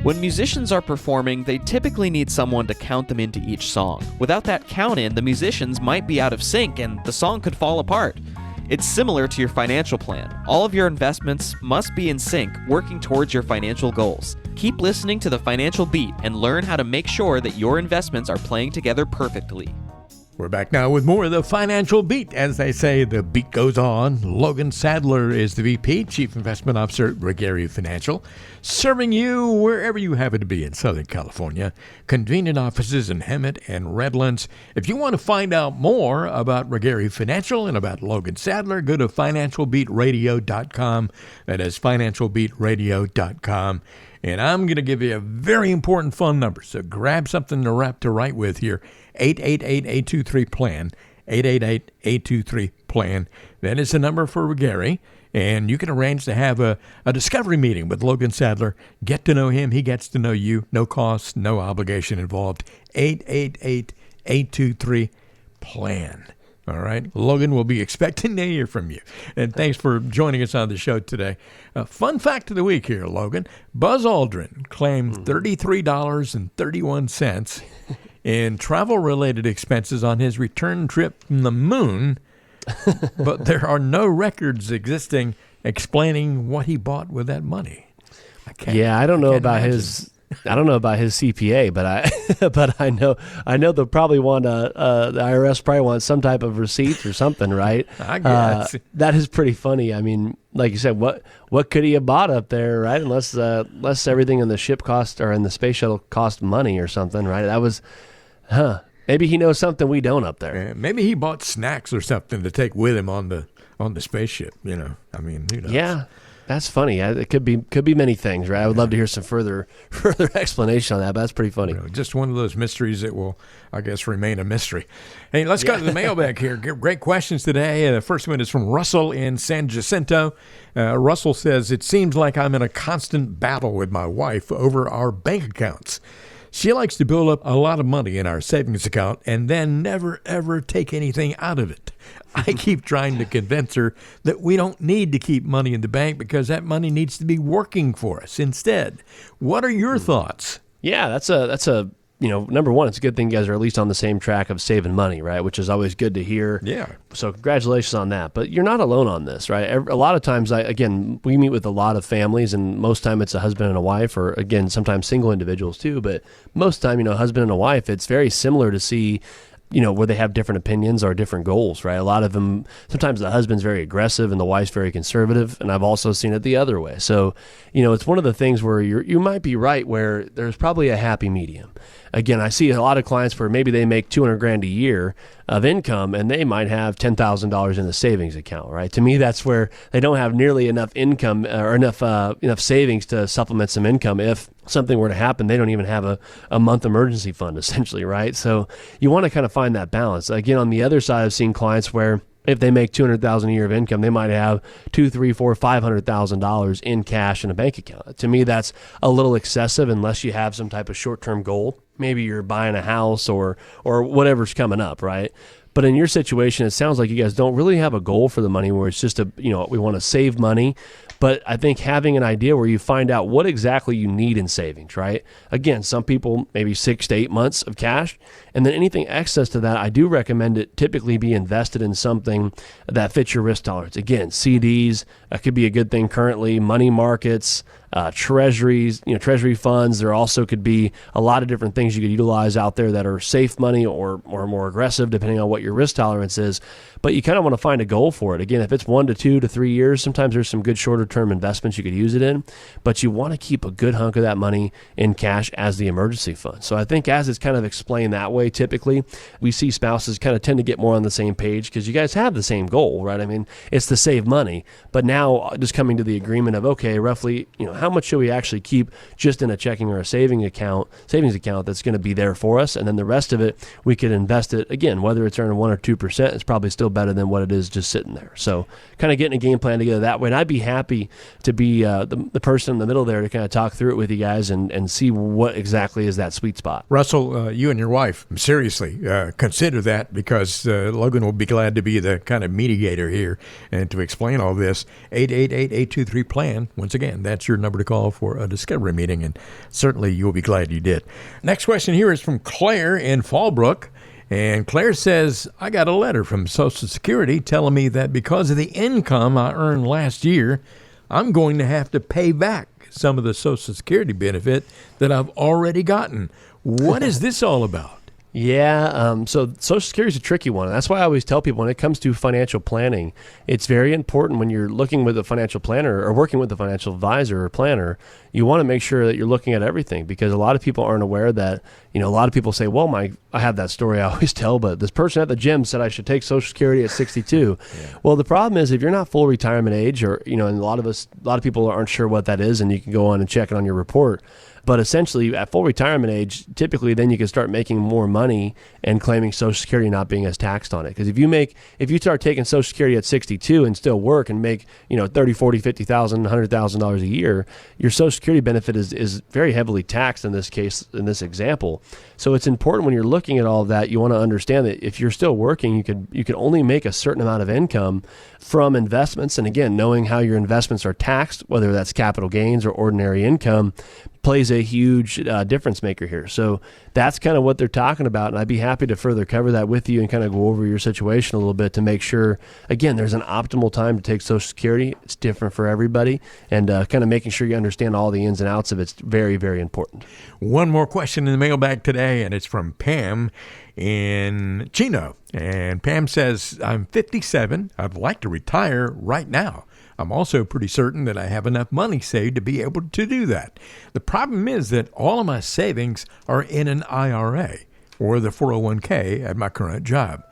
When musicians are performing, they typically need someone to count them into each song. Without that count in, the musicians might be out of sync and the song could fall apart. It's similar to your financial plan. All of your investments must be in sync, working towards your financial goals. Keep listening to The Financial Beat and learn how to make sure that your investments are playing together perfectly. We're back now with more of The Financial Beat. As they say, the beat goes on. Logan Sadler is the VP, Chief Investment Officer at Regari Financial, serving you wherever you happen to be in Southern California. Convenient offices in Hemet and Redlands. If you want to find out more about Regari Financial and about Logan Sadler, go to financialbeatradio.com. That is financialbeatradio.com. And I'm going to give you a very important phone number, so grab something to write with here. 888-823-PLAN, 888-823-PLAN. That is the number for Regari, and you can arrange to have a discovery meeting with Logan Sadler. Get to know him. He gets to know you. No cost, no obligation involved. 888-823-PLAN. All right. Logan will be expecting to hear from you. And thanks for joining us on the show today. Fun fact of the week here, Logan. Buzz Aldrin claimed $33.31 in travel-related expenses on his return trip from the moon, but there are no records existing explaining what he bought with that money. I don't know about his CPA, but I know they'll probably want the IRS probably wants some type of receipt or something, right? I guess that is pretty funny. I mean, like you said, what could he have bought up there, right? Unless everything in the ship cost or in the space shuttle cost money or something, right? That was, maybe he knows something we don't up there. Maybe he bought snacks or something to take with him on the spaceship. I mean, who knows? Yeah. That's funny. It could be many things, right? I would love to hear some further explanation on that, but that's pretty funny. Really, just one of those mysteries that will, I guess, remain a mystery. Hey, let's go to the mailbag here. Great questions today. The first one is from Russell in San Jacinto. Russell says, it seems like I'm in a constant battle with my wife over our bank accounts. She likes to build up a lot of money in our savings account and then never, ever take anything out of it. I keep trying to convince her that we don't need to keep money in the bank because that money needs to be working for us instead. What are your thoughts? Yeah, that's a number one, it's a good thing you guys are at least on the same track of saving money, right? Which is always good to hear. Yeah. So congratulations on that. But you're not alone on this, right? A lot of times, we meet with a lot of families, and most time it's a husband and a wife, or again, sometimes single individuals too. But most time, husband and a wife, it's very similar to see where they have different opinions or different goals, right? A lot of them, sometimes the husband's very aggressive and the wife's very conservative, and I've also seen it the other way. So, it's one of the things where you might be right where there's probably a happy medium. Again, I see a lot of clients where maybe they make $200,000 a year of income and they might have $10,000 in the savings account, right? To me, that's where they don't have nearly enough income or enough savings to supplement some income. If something were to happen, they don't even have a month emergency fund, essentially, right? So you want to kind of find that balance. Again, on the other side, I've seen clients where if they make $200,000 a year of income, they might have $200,000, $300,000, $500,000 in cash in a bank account. To me, that's a little excessive unless you have some type of short-term goal. Maybe you're buying a house or whatever's coming up, right? But in your situation, it sounds like you guys don't really have a goal for the money where it's just we want to save money. But I think having an idea where you find out what exactly you need in savings, right? Again, some people maybe 6 to 8 months of cash, and then anything excess to that, I do recommend it typically be invested in something that fits your risk tolerance. Again, CDs could be a good thing currently, money markets, treasuries, treasury funds. There also could be a lot of different things you could utilize out there that are safe money or more aggressive, depending on what your risk tolerance is. But you kind of want to find a goal for it. Again, if it's 1 to 2 to 3 years, sometimes there's some good shorter term investments you could use it in, but you want to keep a good hunk of that money in cash as the emergency fund. So I think as it's kind of explained that way, typically we see spouses kind of tend to get more on the same page because you guys have the same goal, right? I mean, it's to save money, but now just coming to the agreement of, okay, roughly, how much should we actually keep just in a checking or a savings account that's going to be there for us, and then the rest of it we could invest it, again, whether it's earning 1 or 2%, it's probably still better than what it is just sitting there. So kind of getting a game plan together that way, and I'd be happy to be the person in the middle there to kind of talk through it with you guys and see what exactly is that sweet spot. Russell, you and your wife, seriously, consider that, because Logan will be glad to be the kind of mediator here and to explain all this. 888-823-PLAN. Once again, that's your number to call for a discovery meeting, and certainly you'll be glad you did. Next question here is from Claire in Fallbrook. And Claire says, I got a letter from Social Security telling me that because of the income I earned last year, I'm going to have to pay back some of the Social Security benefit that I've already gotten. What is this all about? Yeah, so Social Security is a tricky one. That's why I always tell people when it comes to financial planning, it's very important when you're looking with a financial planner or working with a financial advisor or planner, you want to make sure that you're looking at everything, because a lot of people aren't aware that, a lot of people say, well, I have that story I always tell, but this person at the gym said I should take Social Security at 62. Yeah. Well, the problem is if you're not full retirement age, or, and a lot of people aren't sure what that is, and you can go on and check it on your report. But essentially, at full retirement age, typically then you can start making more money and claiming Social Security not being as taxed on it. Because if you start taking Social Security at 62 and still work and make $30,000, $40,000, $50,000, $100,000 a year, your Social Security benefit is very heavily taxed in this case, in this example. So it's important when you're looking at all of that, you want to understand that if you're still working, you can only make a certain amount of income from investments. And again, knowing how your investments are taxed, whether that's capital gains or ordinary income, plays a huge difference maker here. So that's kind of what they're talking about, and I'd be happy to further cover that with you and kind of go over your situation a little bit to make sure, again, there's an optimal time to take Social Security. It's different for everybody, and kind of making sure you understand all the ins and outs of it's very, very important. One more question in the mailbag today, and it's from Pam in Chino. And Pam says, I'm 57. I'd like to retire right now. I'm also pretty certain that I have enough money saved to be able to do that. The problem is that all of my savings are in an IRA or the 401k at my current job.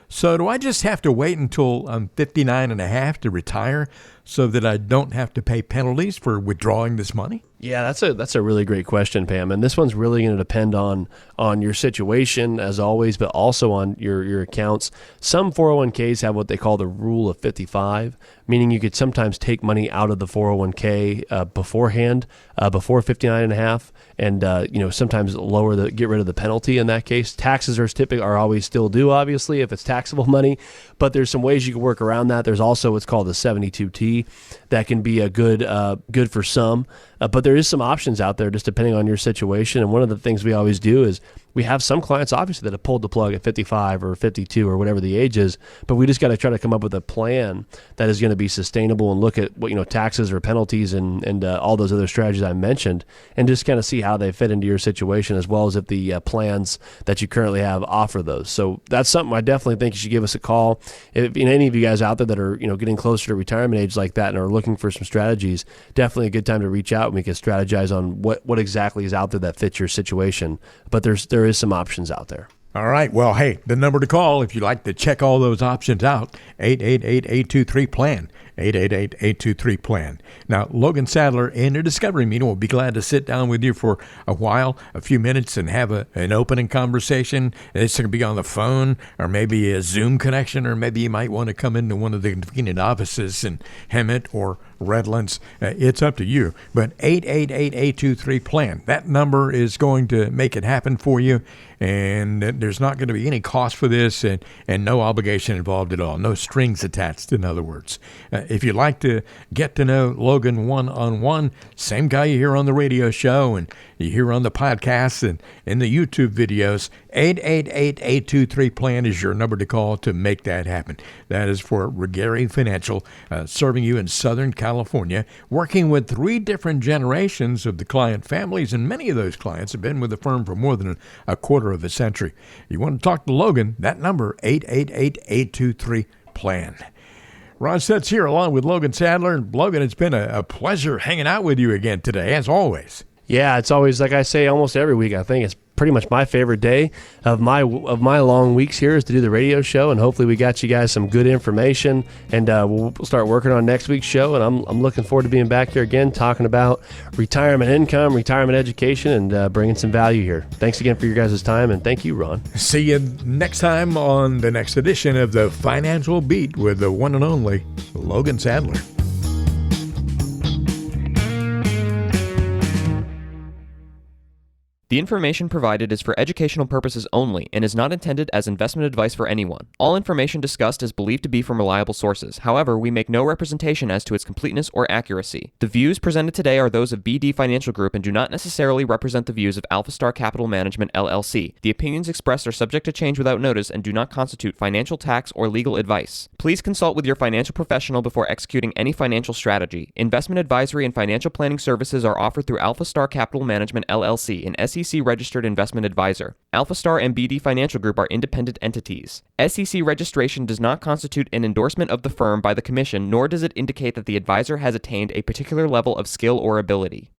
So do I just have to wait until I'm 59 and a half to retire so that I don't have to pay penalties for withdrawing this money? Yeah, that's a really great question, Pam. And this one's really going to depend on your situation, as always, but also on your accounts. Some 401ks have what they call the rule of 55, meaning you could sometimes take money out of the 401k beforehand, before 59 and a half, and sometimes get rid of the penalty in that case. Taxes are always still due, obviously, if it's taxable money, but there's some ways you can work around that. There's also what's called the 72T that can be a good for some. But there is some options out there just depending on your situation. And one of the things we always do is we have some clients, obviously, that have pulled the plug at 55 or 52 or whatever the age is, but we just got to try to come up with a plan that is going to be sustainable and look at what, taxes or penalties and all those other strategies I mentioned, and just kind of see how they fit into your situation, as well as if the plans that you currently have offer those. So that's something I definitely think you should give us a call. If any of you guys out there that are getting closer to retirement age like that and are looking for some strategies, definitely a good time to reach out and we can strategize on what exactly is out there that fits your situation. But there is some options out there. All right. Well, hey, the number to call if you'd like to check all those options out, 888-823-PLAN, 888-823-PLAN. Now, Logan Sadler in a discovery meeting will be glad to sit down with you for a few minutes, and have an opening conversation. It's going to be on the phone or maybe a Zoom connection, or maybe you might want to come into one of the convenient offices in Hemet or Redlands. It's up to you. But 888-823-PLAN. That number is going to make it happen for you. And there's not going to be any cost for this, and no obligation involved at all. No strings attached, in other words. If you'd like to get to know Logan one-on-one, same guy you hear on the radio show and you hear on the podcasts and in the YouTube videos, 888-823-PLAN is your number to call to make that happen. That is for Regari Financial, serving you in Southern California, working with 3 different generations of the client families, and many of those clients have been with the firm for more than a quarter of a century. You want to talk to Logan, that number, 888-823-PLAN. Ron Setz here along with Logan Sadler. And Logan, it's been a pleasure hanging out with you again today, as always. Yeah, it's always, like I say, almost every week. I think it's pretty much my favorite day of my long weeks here is to do the radio show, and hopefully we got you guys some good information, and we'll start working on next week's show. And I'm looking forward to being back here again, talking about retirement income, retirement education, and bringing some value here. Thanks again for your guys' time, and thank you, Ron. See you next time on the next edition of the Financial Beat with the one and only Logan Sadler. The information provided is for educational purposes only and is not intended as investment advice for anyone. All information discussed is believed to be from reliable sources. However, we make no representation as to its completeness or accuracy. The views presented today are those of BD Financial Group and do not necessarily represent the views of Alpha Star Capital Management, LLC. The opinions expressed are subject to change without notice and do not constitute financial, tax, or legal advice. Please consult with your financial professional before executing any financial strategy. Investment advisory and financial planning services are offered through Alpha Star Capital Management, LLC, an SEC-registered investment advisor. Alpha Star and BD Financial Group are independent entities. SEC registration does not constitute an endorsement of the firm by the Commission, nor does it indicate that the advisor has attained a particular level of skill or ability.